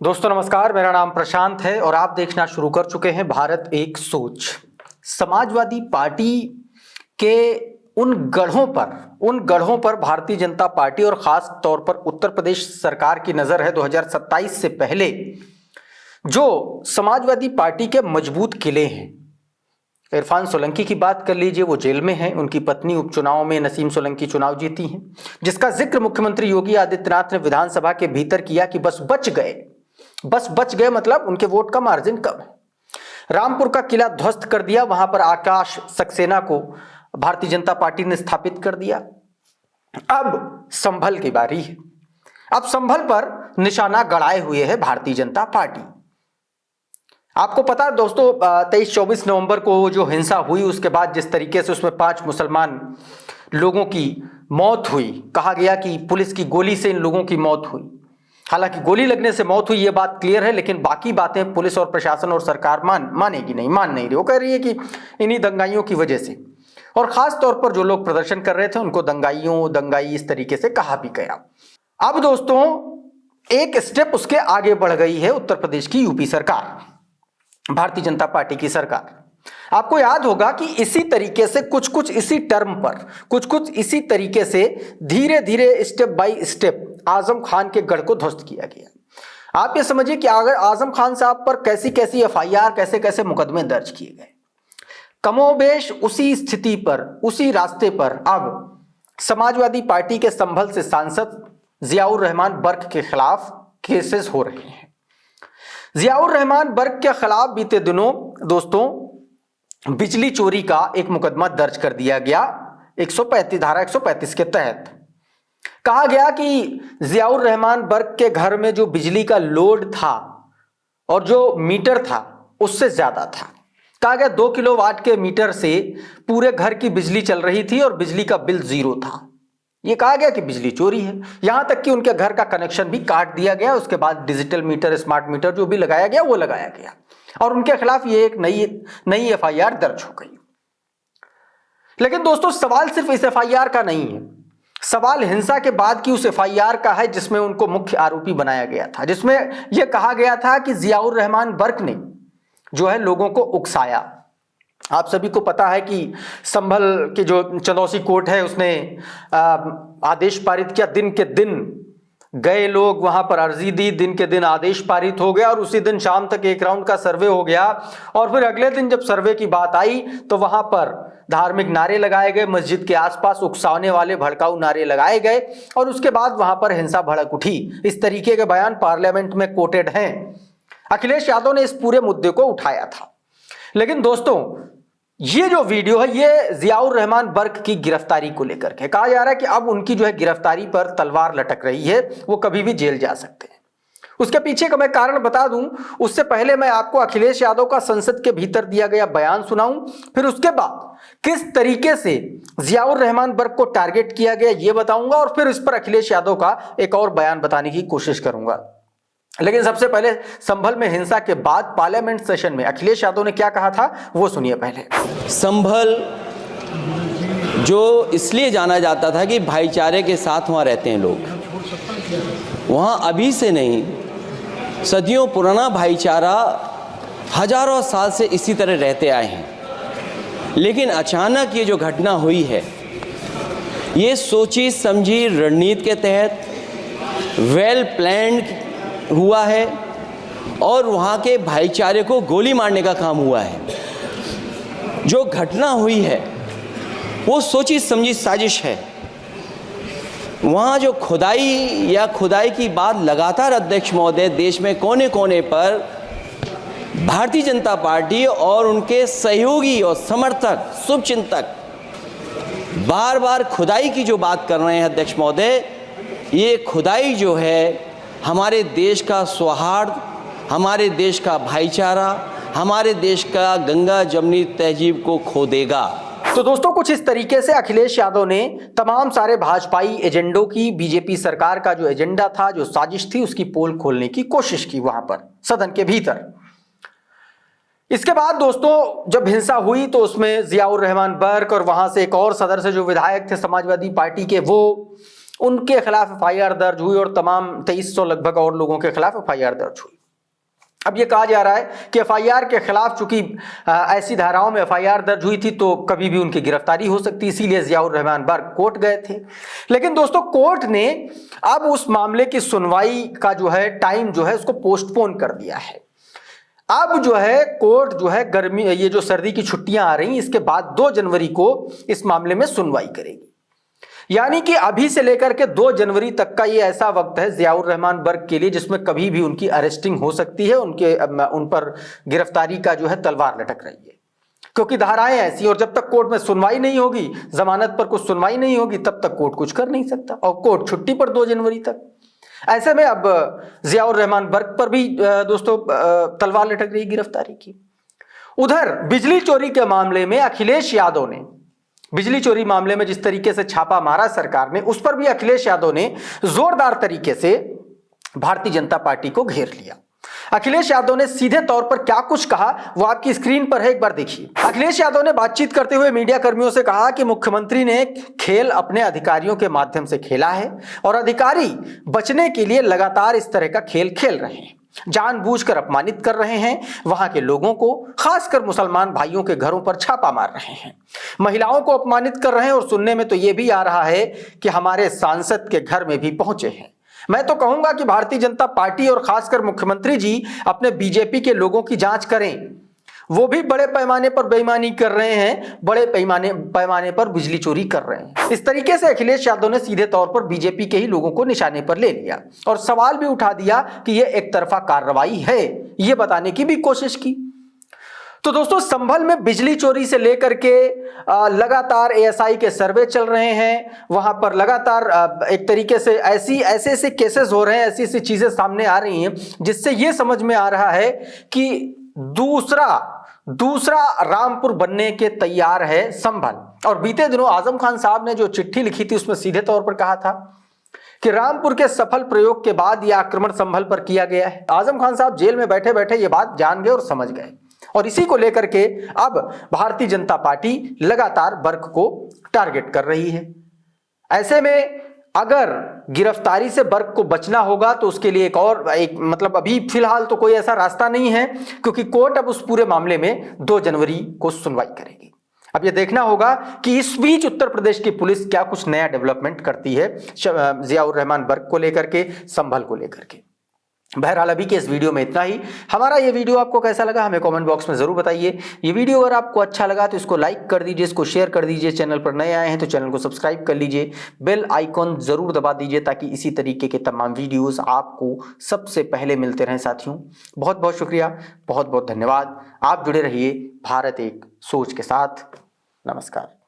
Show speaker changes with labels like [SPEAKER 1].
[SPEAKER 1] दोस्तों नमस्कार, मेरा नाम प्रशांत है और आप देखना शुरू कर चुके हैं भारत एक सोच। समाजवादी पार्टी के उन गढ़ों पर भारतीय जनता पार्टी और खास तौर पर उत्तर प्रदेश सरकार की नजर है। 2027 से पहले जो समाजवादी पार्टी के मजबूत किले हैं, इरफान सोलंकी की बात कर लीजिए, वो जेल में हैं। उनकी पत्नी उपचुनाव में नसीम सोलंकी चुनाव जीती हैं, जिसका जिक्र मुख्यमंत्री योगी आदित्यनाथ ने विधानसभा के भीतर किया कि बस बच गए, मतलब उनके वोट का मार्जिन कम है। रामपुर का किला ध्वस्त कर दिया, वहां पर आकाश सक्सेना को भारतीय जनता पार्टी ने स्थापित कर दिया। अब संभल की बारी है। अब संभल पर निशाना गड़ाए हुए है भारतीय जनता पार्टी। आपको पता है दोस्तों, 23-24 नवंबर को जो हिंसा हुई, उसके बाद जिस तरीके से उसमें 5 मुसलमान लोगों की मौत हुई, कहा गया कि पुलिस की गोली से इन लोगों की मौत हुई। हालांकि गोली लगने से मौत हुई ये बात क्लियर है, लेकिन बाकी बातें पुलिस और प्रशासन और सरकार मान नहीं रही। वो कह रही है कि इन्हीं दंगाइयों की वजह से, और खास तौर पर जो लोग प्रदर्शन कर रहे थे उनको दंगाई इस तरीके से कहा भी गया। अब दोस्तों एक स्टेप उसके आगे बढ़ गई है उत्तर प्रदेश की यूपी सरकार, भारतीय जनता पार्टी की सरकार। आपको याद होगा कि इसी तरीके से कुछ इसी टर्म पर कुछ इसी तरीके से धीरे धीरे step by step Azam Khan के गढ़ को ध्वस्त किया गया। आप ये समझिए कि अगर आजम खान साहब पर कैसी एफआईआर, कैसे मुकदमे दर्ज किए गए, कमोबेश उसी स्थिति पर, उसी रास्ते पर अब समाजवादी पार्टी के संभल से सांसद जियाउर रहमान बर्क के खिलाफ केसेस हो रहे हैं। जियाउर रहमान बर्क के खिलाफ बीते दिनों दोस्तों बिजली चोरी का एक मुकदमा दर्ज कर दिया गया। 135 धारा 135 के तहत कहा गया कि जियाउर रहमान बर्क के घर में जो बिजली का लोड था और जो मीटर था उससे ज्यादा था। कहा गया 2 किलोवाट के मीटर से पूरे घर की बिजली चल रही थी और बिजली का बिल 0 था। ये कहा गया कि बिजली चोरी है। यहां तक कि उनके घर का कनेक्शन भी काट दिया गया। उसके बाद डिजिटल मीटर, स्मार्ट मीटर जो भी लगाया गया वो लगाया गया और उनके खिलाफ ये एक नई एफआईआर दर्ज हो गई। लेकिन दोस्तों सवाल सिर्फ इस एफआईआर का नहीं है, सवाल हिंसा के बाद की उस एफआईआर का है जिसमें उनको मुख्य आरोपी बनाया गया था, जिसमें यह कहा गया था कि जियाउर रहमान बर्क ने जो है लोगों को उकसाया। आप सभी को पता है कि संभल की जो चंदौसी कोर्ट है उसने आदेश पारित किया। दिन के दिन गए लोग वहां पर अर्जी दी, दिन के दिन आदेश पारित हो गया और उसी दिन शाम तक एक राउंड का सर्वे हो गया। और फिर अगले दिन जब सर्वे की बात आई तो वहां पर धार्मिक नारे लगाए गए, मस्जिद के आसपास उकसाने वाले भड़काऊ नारे लगाए गए और उसके बाद वहां पर हिंसा भड़क उठी। इस तरीके के बयान पार्लियामेंट में कोटेड हैं। अखिलेश यादव ने इस पूरे मुद्दे को उठाया था। लेकिन दोस्तों ये जो वीडियो है ये जियाउर रहमान बर्क की गिरफ्तारी को लेकर के कहा जा रहा है कि अब उनकी जो है गिरफ्तारी पर तलवार लटक रही है, वो कभी भी जेल जा सकते हैं। उसके पीछे का मैं कारण बता दूं, उससे पहले मैं आपको अखिलेश यादव का संसद के भीतर दिया गया बयान सुनाऊं, फिर उसके बाद किस तरीके से जियाउर रहमान बर्क को टारगेट किया गया ये बताऊंगा और फिर इस पर अखिलेश यादव का एक और बयान बताने की कोशिश करूंगा। लेकिन सबसे पहले संभल में हिंसा के बाद पार्लियामेंट सेशन में अखिलेश यादव ने क्या कहा था वो सुनिए। पहले
[SPEAKER 2] संभल जो इसलिए जाना जाता था कि भाईचारे के साथ वहाँ रहते हैं लोग, वहाँ अभी से नहीं सदियों पुराना भाईचारा हजारों साल से इसी तरह रहते आए हैं। लेकिन अचानक ये जो घटना हुई है ये सोची समझी रणनीति के तहत वेल प्लान्ड हुआ है और वहाँ के भाईचारे को गोली मारने का काम हुआ है। जो घटना हुई है वो सोची समझी साजिश है। वहाँ जो खुदाई की बात लगातार अध्यक्ष महोदय देश में कोने कोने पर भारतीय जनता पार्टी और उनके सहयोगी और समर्थक शुभचिंतक बार बार खुदाई की जो बात कर रहे हैं अध्यक्ष महोदय, ये खुदाई जो है हमारे देश का सौहार्द, हमारे देश का भाईचारा, हमारे देश का गंगा जमनी तहजीब को खो देगा।
[SPEAKER 1] तो दोस्तों कुछ इस तरीके से अखिलेश यादव ने तमाम सारे भाजपाई एजेंडों की, बीजेपी सरकार का जो एजेंडा था, जो साजिश थी, उसकी पोल खोलने की कोशिश की वहां पर सदन के भीतर। इसके बाद दोस्तों जब हिंसा हुई तो उसमें जियाउर रहमान बर्क और वहां से एक और सदर से जो विधायक थे समाजवादी पार्टी के, वो उनके खिलाफ एफआईआर दर्ज हुई और तमाम 2300 लगभग और लोगों के खिलाफ एफआईआर दर्ज हुई। अब ये कहा जा रहा है कि एफआईआर के खिलाफ चूंकि ऐसी धाराओं में एफआईआर दर्ज हुई थी तो कभी भी उनकी गिरफ्तारी हो सकती, इसीलिए जियाउर रहमान बर्क कोर्ट गए थे। लेकिन दोस्तों कोर्ट ने अब उस मामले की सुनवाई का जो है टाइम जो है उसको पोस्टपोन कर दिया है। अब जो है कोर्ट जो है गर्मी ये जो सर्दी की छुट्टियां आ रही इसके बाद 2 जनवरी को इस मामले में सुनवाई करेगी। यानी कि अभी से लेकर के 2 जनवरी तक का ये ऐसा वक्त है जियाउर रहमान बर्क के लिए जिसमें कभी भी उनकी अरेस्टिंग हो सकती है, उन पर गिरफ्तारी का जो है तलवार लटक रही है, क्योंकि धाराएं ऐसी, और जब तक कोर्ट में सुनवाई नहीं होगी, जमानत पर कुछ सुनवाई नहीं होगी, तब तक कोर्ट कुछ कर नहीं सकता और कोर्ट छुट्टी पर 2 जनवरी तक। ऐसे में अब जियाउर रहमान बर्क पर भी दोस्तों तलवार लटक रही गिरफ्तारी की। उधर बिजली चोरी के मामले में अखिलेश यादव ने, बिजली चोरी मामले में जिस तरीके से छापा मारा सरकार ने, उस पर भी अखिलेश यादव ने जोरदार तरीके से भारतीय जनता पार्टी को घेर लिया। अखिलेश यादव ने सीधे तौर पर क्या कुछ कहा वो आपकी स्क्रीन पर है, एक बार देखिए। अखिलेश यादव ने बातचीत करते हुए मीडिया कर्मियों से कहा कि मुख्यमंत्री ने खेल अपने अधिकारियों के माध्यम से खेला है और अधिकारी बचने के लिए लगातार इस तरह का खेल खेल रहे हैं, जानबूझकर अपमानित कर रहे हैं वहां के लोगों को, खासकर मुसलमान भाइयों के घरों पर छापा मार रहे हैं, महिलाओं को अपमानित कर रहे हैं और सुनने में तो यह भी आ रहा है कि हमारे सांसद के घर में भी पहुंचे हैं। मैं तो कहूंगा कि भारतीय जनता पार्टी और खासकर मुख्यमंत्री जी अपने बीजेपी के लोगों की जांच करें। वो भी बड़े पैमाने पर बेईमानी कर रहे हैं, बड़े पैमाने पर बिजली चोरी कर रहे हैं। इस तरीके से अखिलेश यादव ने सीधे तौर पर बीजेपी के ही लोगों को निशाने पर ले लिया और सवाल भी उठा दिया कि यह एक तरफा कार्रवाई है, यह बताने की भी कोशिश की। तो दोस्तों संभल में बिजली चोरी से लेकर के लगातार एएसआई के सर्वे चल रहे हैं, वहां पर लगातार एक तरीके से ऐसे केसेस हो रहे हैं, ऐसी ऐसी चीजें सामने आ रही हैं जिससे यह समझ में आ रहा है कि दूसरा रामपुर बनने के तैयार है संभल। और बीते दिनों आजम खान साहब ने जो चिट्ठी लिखी थी उसमें सीधे तौर पर कहा था कि रामपुर के सफल प्रयोग के बाद यह आक्रमण संभल पर किया गया है। आजम खान साहब जेल में बैठे बैठे ये बात जान गए और समझ गए, और इसी को लेकर के अब भारतीय जनता पार्टी लगातार बर्क को टारगेट कर रही है। ऐसे में अगर गिरफ्तारी से बर्क को बचना होगा तो उसके लिए एक मतलब अभी फिलहाल तो कोई ऐसा रास्ता नहीं है, क्योंकि कोर्ट अब उस पूरे मामले में 2 जनवरी को सुनवाई करेगी। अब यह देखना होगा कि इस बीच उत्तर प्रदेश की पुलिस क्या कुछ नया डेवलपमेंट करती है जियाउर रहमान बर्क को लेकर के, संभल को लेकर के। बहरहाल अभी के इस वीडियो में इतना ही। हमारा ये वीडियो आपको कैसा लगा हमें कमेंट बॉक्स में जरूर बताइए। ये वीडियो अगर आपको अच्छा लगा तो इसको लाइक कर दीजिए, इसको शेयर कर दीजिए, चैनल पर नए आए हैं तो चैनल को सब्सक्राइब कर लीजिए, बेल आइकॉन जरूर दबा दीजिए ताकि इसी तरीके के तमाम वीडियोस आपको सबसे पहले मिलते रहें। साथियों बहुत बहुत शुक्रिया, बहुत बहुत धन्यवाद। आप जुड़े रहिए भारत एक सोच के साथ। नमस्कार।